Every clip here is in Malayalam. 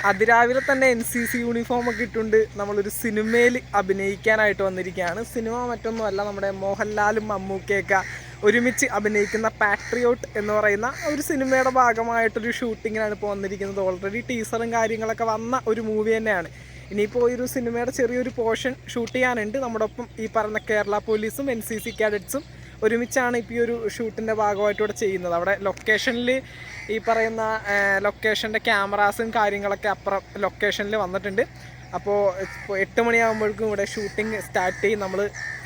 അതിരാവിലെ തന്നെ NCC യൂണിഫോമൊക്കെ ഇട്ടുകൊണ്ട് നമ്മളൊരു സിനിമയിൽ അഭിനയിക്കാനായിട്ട് വന്നിരിക്കുകയാണ്. സിനിമ മറ്റൊന്നുമല്ല, നമ്മുടെ മോഹൻലാലും മമ്മൂക്കയൊക്കെ ഒരുമിച്ച് അഭിനയിക്കുന്ന പാട്രിയോട്ട് എന്ന് പറയുന്ന ഒരു സിനിമയുടെ ഭാഗമായിട്ടൊരു ഷൂട്ടിങ്ങിനാണ് ഇപ്പോൾ വന്നിരിക്കുന്നത്. ഓൾറെഡി ടീസറും കാര്യങ്ങളൊക്കെ വന്ന ഒരു മൂവി തന്നെയാണ്. ഇനിയിപ്പോൾ ഒരു സിനിമയുടെ ചെറിയൊരു പോർഷൻ ഷൂട്ട് ചെയ്യാനുണ്ട്. നമ്മുടെ ഒപ്പം ഈ പറഞ്ഞ കേരള പോലീസും NCC കാഡറ്റ്സും ഒരുമിച്ചാണ് ഇപ്പോൾ ഈ ഒരു ഷൂട്ടിൻ്റെ ഭാഗമായിട്ട് ഇവിടെ ചെയ്യുന്നത്. അവിടെ ലൊക്കേഷനിൽ ഈ പറയുന്ന ലൊക്കേഷൻ്റെ ക്യാമറാസും കാര്യങ്ങളൊക്കെ അപ്പുറം ലൊക്കേഷനിൽ വന്നിട്ടുണ്ട്. അപ്പോൾ 8 മണിയാകുമ്പോഴേക്കും ഇവിടെ ഷൂട്ടിംഗ് സ്റ്റാർട്ട് ചെയ്യും. നമ്മൾ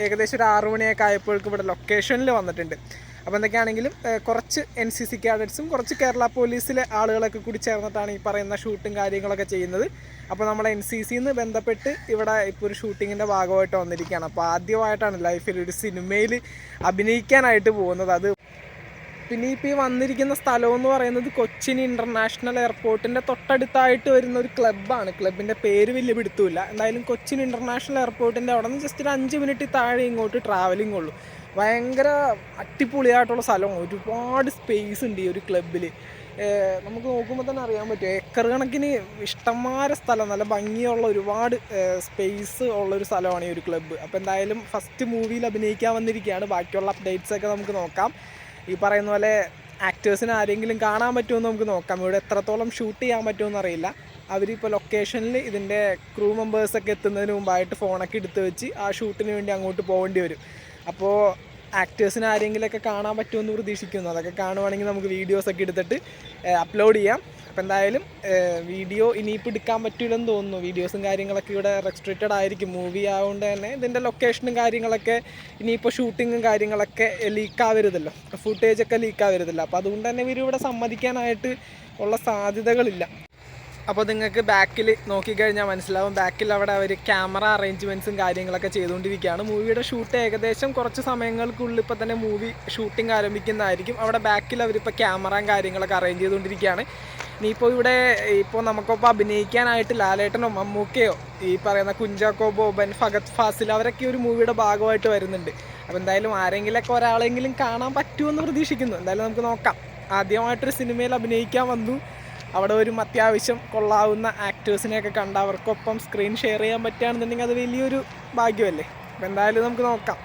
ഏകദേശം ഒരു 6 മണിയൊക്കെ ആയപ്പോഴേക്കും ഇവിടെ ലൊക്കേഷനിൽ വന്നിട്ടുണ്ട്. അപ്പോൾ എന്തൊക്കെയാണെങ്കിലും കുറച്ച് NCC കാഡറ്റ്സും കുറച്ച് കേരള പോലീസിലെ ആളുകളൊക്കെ കൂടി ചേർന്നിട്ടാണ് ഈ പറയുന്ന ഷൂട്ടും കാര്യങ്ങളൊക്കെ ചെയ്യുന്നത്. അപ്പോൾ നമ്മൾ NCCന്ന് ബന്ധപ്പെട്ട് ഇവിടെ ഇപ്പോൾ ഒരു ഷൂട്ടിങ്ങിൻ്റെ ഭാഗമായിട്ട് വന്നിരിക്കുകയാണ്. അപ്പോൾ ആദ്യമായിട്ടാണ് ലൈഫിൽ ഒരു സിനിമയിൽ അഭിനയിക്കാനായിട്ട് പോകുന്നത്. അത് പിന്നെ ഇപ്പോൾ ഈ വന്നിരിക്കുന്ന സ്ഥലമെന്ന് പറയുന്നത് കൊച്ചിൻ ഇൻ്റർനാഷണൽ എയർപോർട്ടിൻ്റെ തൊട്ടടുത്തായിട്ട് വരുന്ന ഒരു ക്ലബ്ബാണ്. ക്ലബിൻ്റെ പേര് വലിയ പിടുത്തമില്ല. എന്തായാലും കൊച്ചിൻ ഇൻ്റർനാഷണൽ എയർപോർട്ടിൻ്റെ അവിടെ നിന്ന് ജസ്റ്റ് ഒരു 5 മിനിറ്റ് താഴെ ഇങ്ങോട്ട് ട്രാവലിംഗ് ഉള്ളൂ. ഭയങ്കര അടിപൊളിയായിട്ടുള്ള സ്ഥലമാണ്. ഒരുപാട് സ്പേസ് ഉണ്ട് ഈ ഒരു ക്ലബ്ബിൽ. നമുക്ക് നോക്കുമ്പോൾ തന്നെ അറിയാൻ പറ്റും, ഏക്കർ കണക്കിന് ഇഷ്ടംമാരെ സ്ഥലം, നല്ല ഭംഗിയുള്ള ഒരുപാട് സ്പേസ് ഉള്ളൊരു സ്ഥലമാണ് ഈ ഒരു ക്ലബ്ബ്. അപ്പോൾ എന്തായാലും ഫസ്റ്റ് മൂവിയിൽ അഭിനയിക്കാൻ വന്നിരിക്കുകയാണ്. ബാക്കിയുള്ള അപ്ഡേറ്റ്സൊക്കെ നമുക്ക് നോക്കാം. ഈ പറയുന്ന പോലെ ആക്ടേഴ്സിന് ആരെങ്കിലും കാണാൻ പറ്റുമെന്ന് നമുക്ക് നോക്കാം. ഇവിടെ എത്രത്തോളം ഷൂട്ട് ചെയ്യാൻ പറ്റുമെന്ന് അറിയില്ല. അവരിപ്പോൾ ലൊക്കേഷനിൽ ഇതിൻ്റെ ക്രൂ മെമ്പേഴ്സൊക്കെ എത്തുന്നതിന് മുമ്പായിട്ട് ഫോണൊക്കെ എടുത്ത് വെച്ച് ആ ഷൂട്ടിന് വേണ്ടി അങ്ങോട്ട് പോകേണ്ടി വരും. അപ്പോൾ ആക്ടേഴ്സിന് ആരെങ്കിലുമൊക്കെ കാണാൻ പറ്റുമെന്ന് പ്രതീക്ഷിക്കുന്നു. അതൊക്കെ കാണുവാണെങ്കിൽ നമുക്ക് വീഡിയോസൊക്കെ എടുത്തിട്ട് അപ്ലോഡ് ചെയ്യാം. അപ്പോൾ എന്തായാലും വീഡിയോ ഇനിയിപ്പോൾ എടുക്കാൻ പറ്റില്ലെന്ന് തോന്നുന്നു. വീഡിയോസും കാര്യങ്ങളൊക്കെ ഇവിടെ റെസ്ട്രിക്റ്റഡ് ആയിരിക്കും. മൂവി ആയതുകൊണ്ട് തന്നെ ഇതിൻ്റെ ലൊക്കേഷനും കാര്യങ്ങളൊക്കെ ഇനിയിപ്പോൾ ഷൂട്ടിങ്ങും കാര്യങ്ങളൊക്കെ ലീക്കാവരുതല്ലോ, ഫുട്ടേജൊക്കെ ലീക്കാവരുതല്ലോ. അപ്പോൾ അതുകൊണ്ട് തന്നെ ഇവർ ഇവിടെ സമ്മതിക്കാനായിട്ട് ഉള്ള സാധ്യതകളില്ല. അപ്പോൾ നിങ്ങൾക്ക് ബാക്കിൽ നോക്കിക്കഴിഞ്ഞാൽ മനസ്സിലാവും, ബാക്കിൽ അവിടെ അവർ ക്യാമറ അറേഞ്ച്മെൻറ്റ്സും കാര്യങ്ങളൊക്കെ ചെയ്തുകൊണ്ടിരിക്കുകയാണ്. മൂവിയുടെ ഷൂട്ട് ഏകദേശം കുറച്ച് സമയങ്ങൾക്കുള്ളിൽ ഇപ്പോൾ തന്നെ മൂവി ഷൂട്ടിംഗ് ആരംഭിക്കുന്നതായിരിക്കും. അവിടെ ബാക്കിൽ അവരിപ്പോൾ ക്യാമറയും കാര്യങ്ങളൊക്കെ അറേഞ്ച് ചെയ്തുകൊണ്ടിരിക്കുകയാണ്. ഇനിയിപ്പോൾ ഇവിടെ ഇപ്പോൾ നമുക്കൊപ്പം അഭിനയിക്കാനായിട്ട് ലാലേട്ടനോ മമ്മൂക്കയോ ഈ പറയുന്ന കുഞ്ചാക്കോ ബോബൻ, ഫഹദ് ഫാസിൽ അവരൊക്കെ ഒരു മൂവിയുടെ ഭാഗമായിട്ട് വരുന്നുണ്ട്. അപ്പോൾ എന്തായാലും ആരെങ്കിലുമൊക്കെ ഒരാളെങ്കിലും കാണാൻ പറ്റുമെന്ന് പ്രതീക്ഷിക്കുന്നു. എന്തായാലും നമുക്ക് നോക്കാം. ആദ്യമായിട്ടൊരു സിനിമയിൽ അഭിനയിക്കാൻ വന്നു, അവിടെ ഒരു അത്യാവശ്യം കൊള്ളാവുന്ന ആക്ടേഴ്സിനെയൊക്കെ കണ്ട് അവർക്കൊപ്പം സ്ക്രീൻ ഷെയർ ചെയ്യാൻ പറ്റുകയാണെന്നുണ്ടെങ്കിൽ അത് വലിയൊരു ഭാഗ്യമല്ലേ. അപ്പോൾ എന്തായാലും നമുക്ക് നോക്കാം.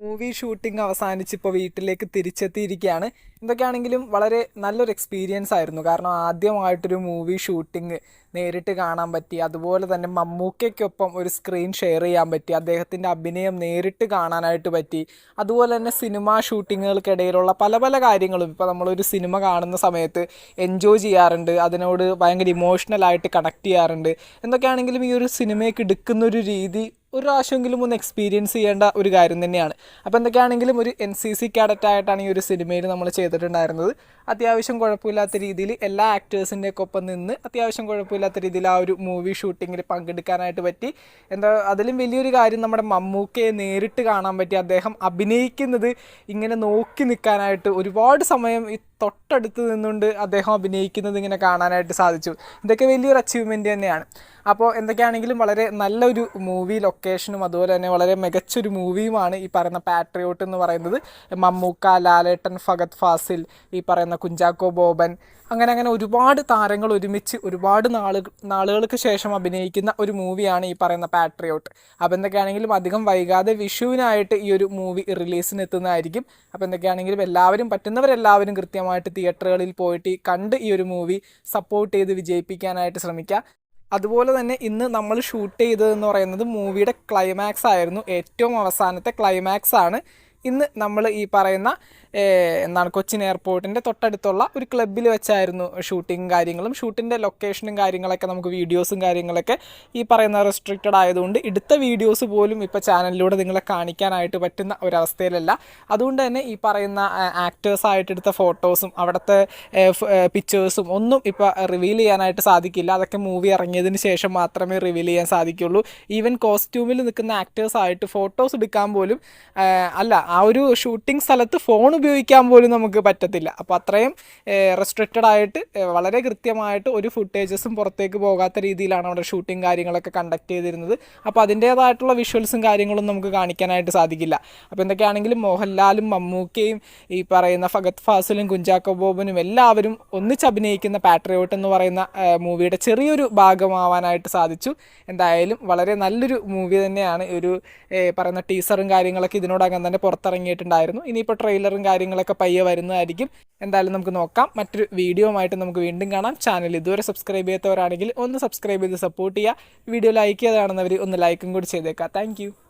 മൂവി ഷൂട്ടിംഗ് അവസാനിച്ച് ഇപ്പോൾ വീട്ടിലേക്ക് തിരിച്ചെത്തിയിരിക്കുകയാണ്. എന്തൊക്കെയാണെങ്കിലും വളരെ നല്ലൊരു എക്സ്പീരിയൻസ് ആയിരുന്നു. കാരണം ആദ്യമായിട്ടൊരു മൂവി ഷൂട്ടിംഗ് നേരിട്ട് കാണാൻ പറ്റി. അതുപോലെ തന്നെ മമ്മൂക്കയ്ക്കൊപ്പം ഒരു സ്ക്രീൻ ഷെയർ ചെയ്യാൻ പറ്റി. അദ്ദേഹത്തിൻ്റെ അഭിനയം നേരിട്ട് കാണാനായിട്ട് പറ്റി. അതുപോലെ തന്നെ സിനിമാ ഷൂട്ടിങ്ങുകൾക്കിടയിലുള്ള പല പല കാര്യങ്ങളും ഇപ്പോൾ നമ്മളൊരു സിനിമ കാണുന്ന സമയത്ത് എൻജോയ് ചെയ്യാറുണ്ട്, അതിനോട് ഭയങ്കര ഇമോഷണലായിട്ട് കണക്ട് ചെയ്യാറുണ്ട്. എന്തൊക്കെയാണെങ്കിലും ഈ ഒരു സിനിമയ്ക്ക് എടുക്കുന്നൊരു രീതി ഒരു പ്രാവശ്യമെങ്കിലും ഒന്ന് എക്സ്പീരിയൻസ് ചെയ്യേണ്ട ഒരു കാര്യം തന്നെയാണ്. അപ്പോൾ എന്തൊക്കെയാണെങ്കിലും ഒരു NCC കാഡറ്റായിട്ടാണ് ഈ ഒരു സിനിമയിൽ നമ്മൾ ചെയ്തിട്ടുണ്ടായിരുന്നത്. അത്യാവശ്യം കുഴപ്പമില്ലാത്ത രീതിയിൽ എല്ലാ ആക്ടേഴ്സിൻ്റെയൊക്കെ ഒപ്പം നിന്ന് അത്യാവശ്യം കുഴപ്പമില്ലാത്ത രീതിയിൽ ആ ഒരു മൂവി ഷൂട്ടിങ്ങിൽ പങ്കെടുക്കാനായിട്ട് പറ്റി. അതിലും വലിയൊരു കാര്യം നമ്മുടെ മമ്മൂക്കയെ നേരിട്ട് കാണാൻ പറ്റി. അദ്ദേഹം അഭിനയിക്കുന്നത് ഇങ്ങനെ നോക്കി നിൽക്കാനായിട്ട് ഒരുപാട് സമയം തൊട്ടടുത്ത് നിന്നുകൊണ്ട് അദ്ദേഹം അഭിനയിക്കുന്നത് ഇങ്ങനെ കാണാനായിട്ട് സാധിച്ചു. ഇതൊക്കെ വലിയൊരു അച്ചീവ്മെൻറ്റ് തന്നെയാണ്. അപ്പോൾ എന്തൊക്കെയാണെങ്കിലും വളരെ നല്ലൊരു മൂവി ലൊക്കേഷനും അതുപോലെ തന്നെ വളരെ മികച്ചൊരു മൂവിയുമാണ് ഈ പറയുന്ന പാട്രിയോട്ട് എന്ന് പറയുന്നത്. മമ്മൂക്ക, ലാലേട്ടൻ, ഫഹദ് ഫാസിൽ, ഈ പറയുന്ന കുഞ്ചാക്കോ ബോബൻ, അങ്ങനെ ഒരുപാട് താരങ്ങൾ ഒരുമിച്ച് ഒരുപാട് നാളുകൾക്ക് ശേഷം അഭിനയിക്കുന്ന ഒരു മൂവിയാണ് ഈ പറയുന്ന പാട്രിയോട്ട്. അപ്പോൾ എന്തൊക്കെയാണെങ്കിലും അധികം വൈകാതെ വിഷുവിനായിട്ട് ഈ ഒരു മൂവി റിലീസിന് എത്തുന്നതായിരിക്കും. അപ്പോൾ എന്തൊക്കെയാണെങ്കിലും എല്ലാവരും പറ്റുന്നവരെല്ലാവരും കൃത്യമായിട്ട് തിയേറ്ററുകളിൽ പോയിട്ട് കണ്ട് ഈ ഒരു മൂവി സപ്പോർട്ട് ചെയ്ത് വിജയിപ്പിക്കാനായിട്ട് ശ്രമിക്കുക. അതുപോലെ തന്നെ ഇന്ന് നമ്മൾ ഷൂട്ട് ചെയ്തതെന്ന് പറയുന്നത് മൂവിയുടെ ക്ലൈമാക്സ് ആയിരുന്നു. ഏറ്റവും അവസാനത്തെ ക്ലൈമാക്സ് ആണ് ഇന്ന് നമ്മൾ ഈ പറയുന്ന കൊച്ചിൻ എയർപോർട്ടിൻ്റെ തൊട്ടടുത്തുള്ള ഒരു ക്ലബ്ബിൽ വെച്ചായിരുന്നു ഷൂട്ടിങ് കാര്യങ്ങളും. ഷൂട്ടിൻ്റെ ലൊക്കേഷനും കാര്യങ്ങളൊക്കെ നമുക്ക് വീഡിയോസും കാര്യങ്ങളൊക്കെ ഈ പറയുന്ന റെസ്ട്രിക്റ്റഡ് ആയതുകൊണ്ട് എടുത്ത വീഡിയോസ് പോലും ഇപ്പോൾ ചാനലിലൂടെ നിങ്ങളെ കാണിക്കാനായിട്ട് പറ്റുന്ന ഒരവസ്ഥയിലല്ല. അതുകൊണ്ട് തന്നെ ഈ പറയുന്ന ആക്ടേഴ്സായിട്ട് എടുത്ത ഫോട്ടോസും അവിടുത്തെ പിക്ചേഴ്സും ഒന്നും ഇപ്പോൾ റിവീൽ ചെയ്യാനായിട്ട് സാധിക്കില്ല. അതൊക്കെ മൂവി ഇറങ്ങിയതിന് ശേഷം മാത്രമേ റിവീൽ ചെയ്യാൻ സാധിക്കുള്ളൂ. ഈവൻ കോസ്റ്റ്യൂമിൽ നിൽക്കുന്ന ആക്ടേഴ്സായിട്ട് ഫോട്ടോസ് എടുക്കാൻ പോലും ആ ആ ഒരു ഷൂട്ടിംഗ് സ്ഥലത്ത് ഫോൺ ഉപയോഗിക്കാൻ പോലും നമുക്ക് പറ്റത്തില്ല. അപ്പോൾ അത്രയും റെസ്ട്രിക്റ്റഡ് ആയിട്ട് വളരെ കൃത്യമായിട്ട് ഒരു ഫുട്ടേജസും പുറത്തേക്ക് പോകാത്ത രീതിയിലാണ് അവിടെ ഷൂട്ടിംഗ് കാര്യങ്ങളൊക്കെ കണ്ടക്ട് ചെയ്തിരുന്നത്. അപ്പോൾ അതിൻ്റേതായിട്ടുള്ള വിഷ്വൽസും കാര്യങ്ങളും നമുക്ക് കാണിക്കാനായിട്ട് സാധിക്കില്ല. അപ്പോൾ എന്തൊക്കെയാണെങ്കിലും മോഹൻലാലും മമ്മൂക്കയും ഈ പറയുന്ന ഫഹദ് ഫാസിലും കുഞ്ചാക്കോ ബോബനും എല്ലാവരും ഒന്നിച്ച് അഭിനയിക്കുന്ന പാട്രിയോട്ട് എന്ന് പറയുന്ന മൂവിയുടെ ചെറിയൊരു ഭാഗമാവാനായിട്ട് സാധിച്ചു. എന്തായാലും വളരെ നല്ലൊരു മൂവി തന്നെയാണ്. ഒരു പറയുന്ന ടീസറും കാര്യങ്ങളൊക്കെ ഇതിനോടകം തന്നെ പുറത്തിറങ്ങിയിട്ടുണ്ടായിരുന്നു. ഇനിയിപ്പോൾ ട്രെയിലറും കാര്യങ്ങളൊക്കെ പയ്യെ വരുന്നതായിരിക്കും. എന്തായാലും നമുക്ക് നോക്കാം. മറ്റൊരു വീഡിയോ ആയിട്ട് നമുക്ക് വീണ്ടും കാണാം. ചാനൽ ഇതുവരെ സബ്സ്ക്രൈബ് ചെയ്യാത്തവരാണെങ്കിൽ ഒന്ന് സബ്സ്ക്രൈബ് ചെയ്ത് സപ്പോർട്ട് ചെയ്യുക. വീഡിയോ ലൈക്ക് ചെയ്ത് കാണുന്നവർ ഒന്ന് ലൈക്കും കൂടി ചെയ്തേക്കാം. താങ്ക്